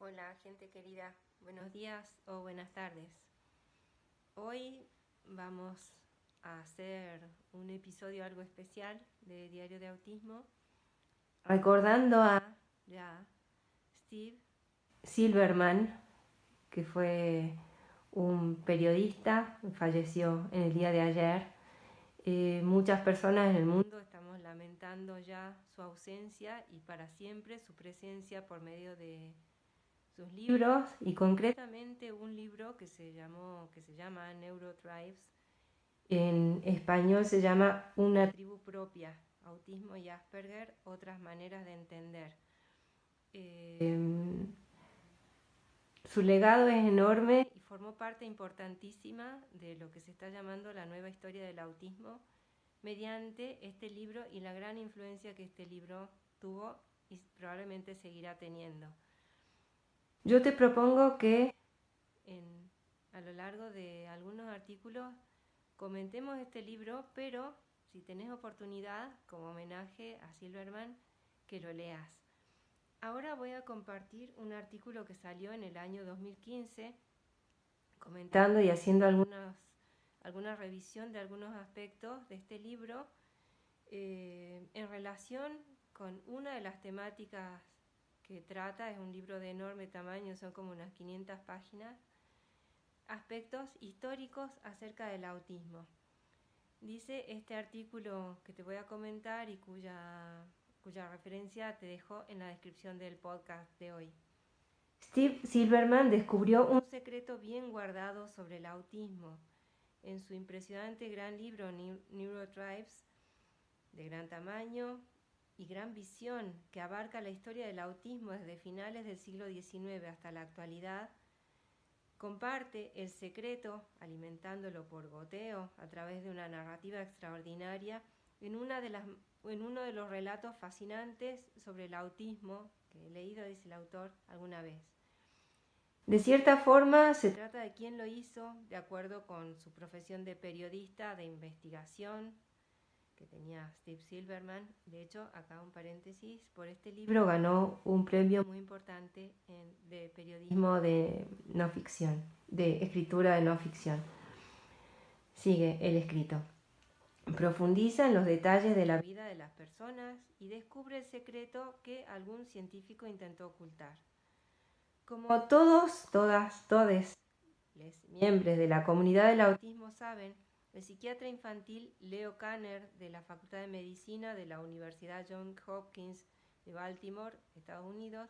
Hola, gente querida. Buenos días o buenas tardes. Hoy vamos a hacer un episodio algo especial de Diario de Autismo, recordando a Steve Silverman, que fue un periodista, falleció en el día de ayer. Muchas personas en el mundo estamos lamentando ya su ausencia y para siempre su presencia por medio de sus libros, y concretamente un libro que se llama Neurotribes. En español se llama Una tribu propia, Autismo y Asperger, otras maneras de entender. Su legado es enorme y formó parte importantísima de lo que se está llamando la nueva historia del autismo mediante este libro y la gran influencia que este libro tuvo y probablemente seguirá teniendo. Yo te propongo que a lo largo de algunos artículos comentemos este libro, pero si tenés oportunidad, como homenaje a Silverman, que lo leas. Ahora voy a compartir un artículo que salió en el año 2015, comentando y haciendo alguna revisión de algunos aspectos de este libro en relación con una de las temáticas que trata. Es un libro de enorme tamaño, son como unas 500 páginas, aspectos históricos acerca del autismo. Dice este artículo que te voy a comentar y cuya referencia te dejo en la descripción del podcast de hoy. Steve Silverman descubrió un secreto bien guardado sobre el autismo. En su impresionante gran libro Neurotribes, de gran tamaño y gran visión, que abarca la historia del autismo desde finales del siglo XIX hasta la actualidad, comparte el secreto, alimentándolo por goteo a través de una narrativa extraordinaria, en uno de los relatos fascinantes sobre el autismo que he leído, dice el autor, alguna vez. De cierta forma, se trata de quién lo hizo, de acuerdo con su profesión de periodista de investigación que tenía Steve Silverman. De hecho, acá un paréntesis, por este libro ganó un premio muy importante de periodismo de no ficción, de escritura de no ficción. Sigue el escrito. Profundiza en los detalles de la vida de las personas y descubre el secreto que algún científico intentó ocultar. Como todos, todes, los miembros de la comunidad del autismo saben, el psiquiatra infantil Leo Kanner, de la Facultad de Medicina de la Universidad Johns Hopkins de Baltimore, Estados Unidos,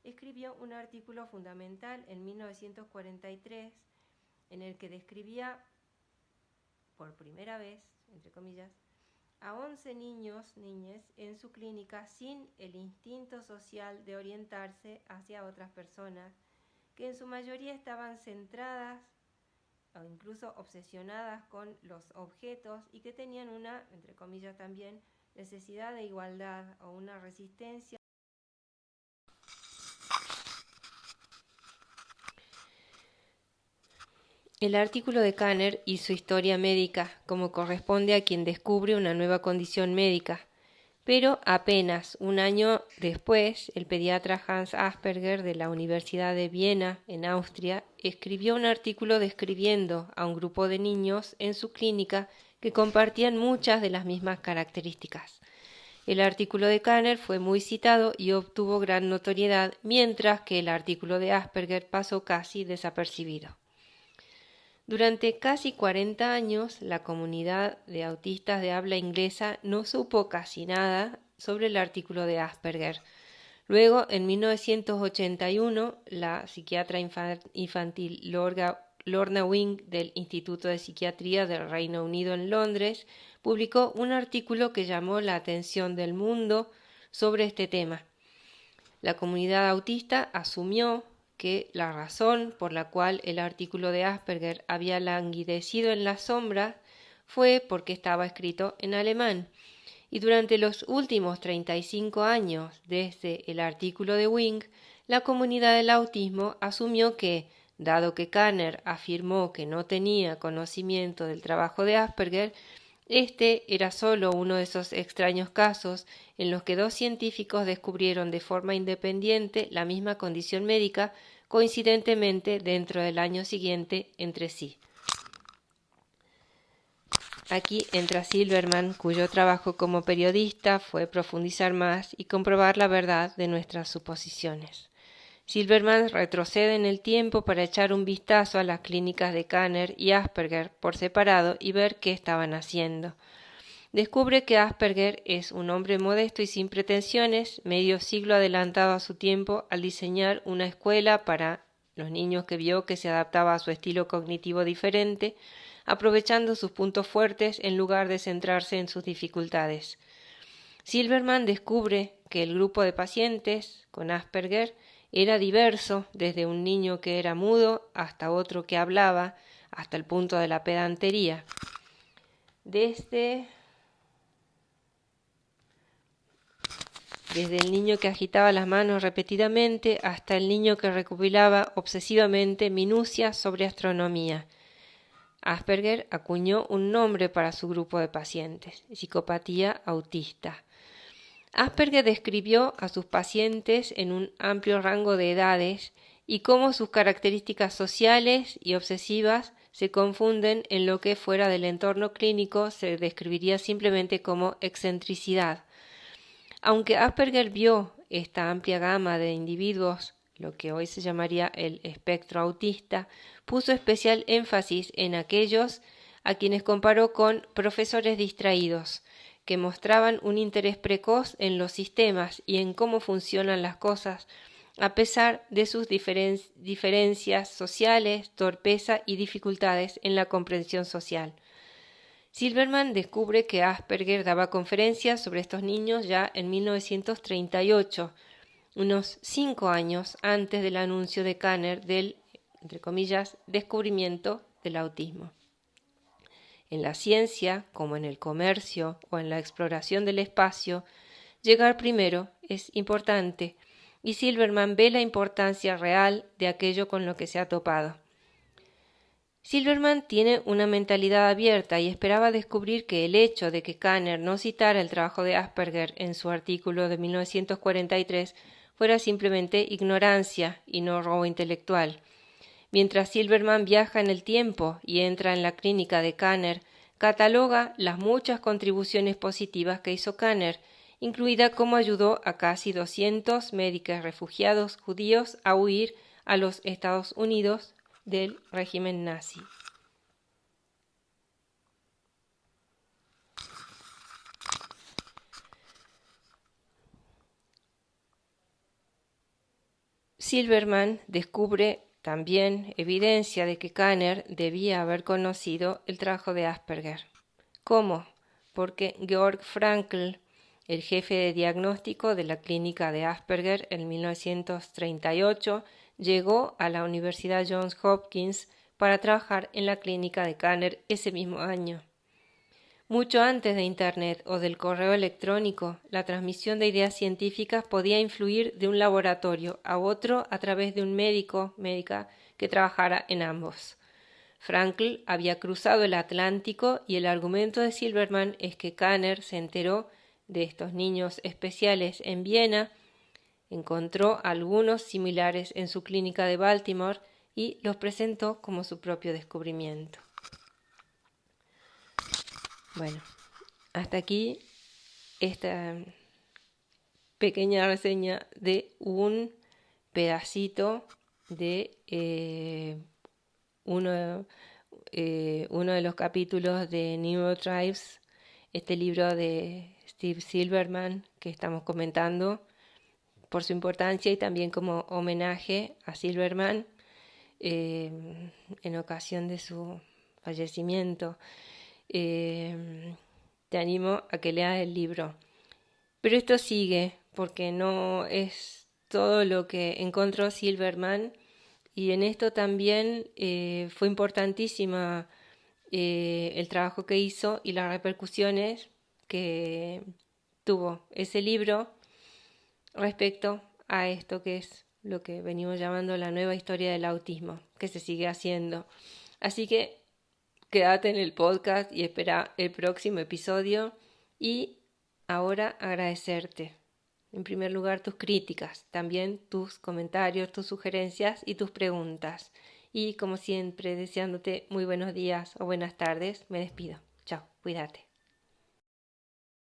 escribió un artículo fundamental en 1943 en el que describía por primera vez, entre comillas, a 11 niñas en su clínica sin el instinto social de orientarse hacia otras personas, que en su mayoría estaban centradas o incluso obsesionadas con los objetos y que tenían una, entre comillas también, necesidad de igualdad o una resistencia. El artículo de Kanner y su historia médica, como corresponde a quien descubre una nueva condición médica. Pero apenas un año después, el pediatra Hans Asperger de la Universidad de Viena, en Austria, escribió un artículo describiendo a un grupo de niños en su clínica que compartían muchas de las mismas características. El artículo de Kanner fue muy citado y obtuvo gran notoriedad, mientras que el artículo de Asperger pasó casi desapercibido. Durante casi 40 años, la comunidad de autistas de habla inglesa no supo casi nada sobre el artículo de Asperger. Luego, en 1981, la psiquiatra infantil Lorna Wing del Instituto de Psiquiatría del Reino Unido en Londres publicó un artículo que llamó la atención del mundo sobre este tema. La comunidad autista asumió que la razón por la cual el artículo de Asperger había languidecido en la sombra fue porque estaba escrito en alemán. Y durante los últimos 35 años desde el artículo de Wing, la comunidad del autismo asumió que, dado que Kanner afirmó que no tenía conocimiento del trabajo de Asperger, Este era solo uno de esos extraños casos en los que dos científicos descubrieron de forma independiente la misma condición médica, coincidentemente dentro del año siguiente entre sí. Aquí entra Silverman, cuyo trabajo como periodista fue profundizar más y comprobar la verdad de nuestras suposiciones. Silverman retrocede en el tiempo para echar un vistazo a las clínicas de Kanner y Asperger por separado y ver qué estaban haciendo. Descubre que Asperger es un hombre modesto y sin pretensiones, medio siglo adelantado a su tiempo al diseñar una escuela para los niños que vio que se adaptaba a su estilo cognitivo diferente, aprovechando sus puntos fuertes en lugar de centrarse en sus dificultades. Silverman descubre que el grupo de pacientes con Asperger era diverso, desde un niño que era mudo hasta otro que hablaba, hasta el punto de la pedantería. Desde el niño que agitaba las manos repetidamente hasta el niño que recopilaba obsesivamente minucias sobre astronomía. Asperger acuñó un nombre para su grupo de pacientes, psicopatía autista. Asperger describió a sus pacientes en un amplio rango de edades y cómo sus características sociales y obsesivas se confunden en lo que fuera del entorno clínico se describiría simplemente como excentricidad. Aunque Asperger vio esta amplia gama de individuos, lo que hoy se llamaría el espectro autista, puso especial énfasis en aquellos a quienes comparó con profesores distraídos, que mostraban un interés precoz en los sistemas y en cómo funcionan las cosas, a pesar de sus diferencias sociales, torpeza y dificultades en la comprensión social. Silverman descubre que Asperger daba conferencias sobre estos niños ya en 1938, unos 5 años antes del anuncio de Kanner del, entre comillas, descubrimiento del autismo. En la ciencia, como en el comercio o en la exploración del espacio, llegar primero es importante, y Silverman ve la importancia real de aquello con lo que se ha topado. Silverman tiene una mentalidad abierta y esperaba descubrir que el hecho de que Kanner no citara el trabajo de Asperger en su artículo de 1943 fuera simplemente ignorancia y no robo intelectual. Mientras Silverman viaja en el tiempo y entra en la clínica de Kanner, cataloga las muchas contribuciones positivas que hizo Kanner, incluida cómo ayudó a casi 200 médicos refugiados judíos a huir a los Estados Unidos del régimen nazi. Silverman descubre también evidencia de que Kanner debía haber conocido el trabajo de Asperger. ¿Cómo? Porque Georg Frankl, el jefe de diagnóstico de la clínica de Asperger en 1938, llegó a la Universidad Johns Hopkins para trabajar en la clínica de Kanner ese mismo año. Mucho antes de Internet o del correo electrónico, la transmisión de ideas científicas podía influir de un laboratorio a otro a través de un médica que trabajara en ambos. Frankl había cruzado el Atlántico y el argumento de Silverman es que Kanner se enteró de estos niños especiales en Viena, encontró algunos similares en su clínica de Baltimore y los presentó como su propio descubrimiento. Bueno, hasta aquí esta pequeña reseña de un pedacito de uno de los capítulos de Neurotribes, este libro de Steve Silverman que estamos comentando, por su importancia y también como homenaje a Silverman en ocasión de su fallecimiento. Te animo a que leas el libro. Pero esto sigue, porque no es todo lo que encontró Silverman, y en esto también fue importantísima el trabajo que hizo y las repercusiones que tuvo ese libro respecto a esto que es lo que venimos llamando la nueva historia del autismo, que se sigue haciendo. Así que quédate en el podcast y espera el próximo episodio. Y ahora agradecerte. En primer lugar, tus críticas, también tus comentarios, tus sugerencias y tus preguntas. Y como siempre, deseándote muy buenos días o buenas tardes, me despido. Chao, cuídate.